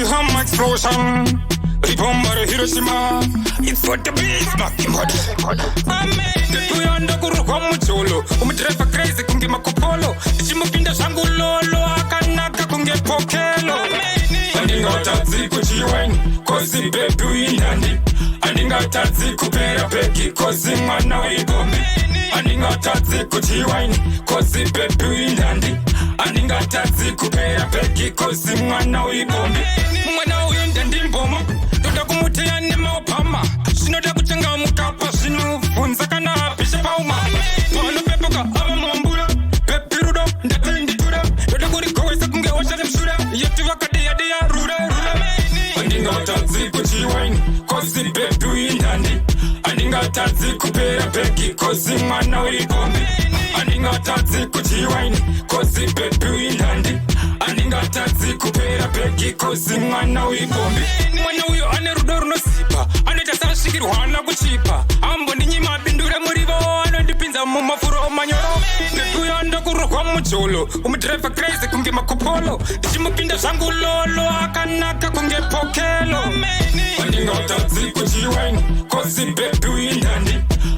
Hammer explosion, Ribomba Hiroshima. It's for the Bismarck Tuyanda kuruka mucholo, umudrefa crazy kunge makopolo. Ishimupinda shangu lolo, akanaka kunge pokelo. Andinga tazi kuchiwaini, kozi bebu indandi. Andinga tazi kupera peki, kozi mwana wibombe. Andinga tazi kuchiwaini, kozi bebu indandi. Andinga tazi kupera peki, kozi mwana wibombe. Mwana windandi mboma, doda kumutea nema opama. Shinoda kuchanga mukapa, shinu funza kana pisha pauma. Pano pepoka, ava mwambura, pepirudo, ndapendi tura. Doda kurikowesa kunge washa demshura, yetu wakade ya dea rura. Andinga tazi kuchiwaini, kozi bebu indandi. Andinga tazi kupera peki, kozi mwana wibombe. Andinga tazi kuchiwaini, kozi bebu indandi. Andinga tazi kupera peki, kozi mwana wibombe. Mwana uyo ane rudoro no sipa, aneta sashikiri wana kuchipa. Ambo ni nyima bindure murivo, anandipinza mumafuro manyoro. Bebu yanda kurukwa mucholo, umudrefa crazy kunge makopolo. Ishimupinda shangu lolo, akanaka kunge pokelo. Andinga tazi kuchiwaini, kozi bebu indandi.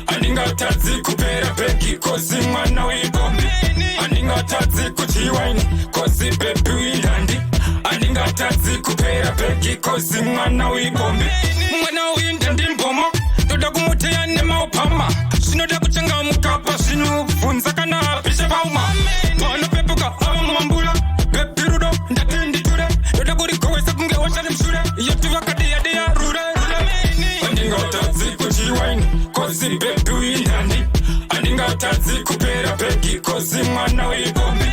Andinga tazi kupera peki, kozi mwana wibombe. Andinga tazi kuchiwaini, kozi bebu indandi. Andinga tazi kupera peki, kozi mwana wibombe. Mwana windandi mboma, doda kumutea nema opama. Shinoda kuchanga mukapa, shinu funza kana pisha pauma. Pano pepoka, ava mwambura, pepirudo, ndapendi tura. Doda kurikowesa kunge washa demshura, yetu wakade ya dea rura. Andinga tazi kuchiwaini, kozi bebu indandi. Andinga tazi kupera peki, kozi mwana wibombe.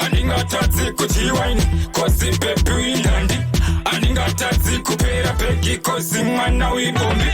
Andinga tazi kuchiwaini, kozi bebu indandi. Andinga tazi kupera peki, kozi mwana wibombe.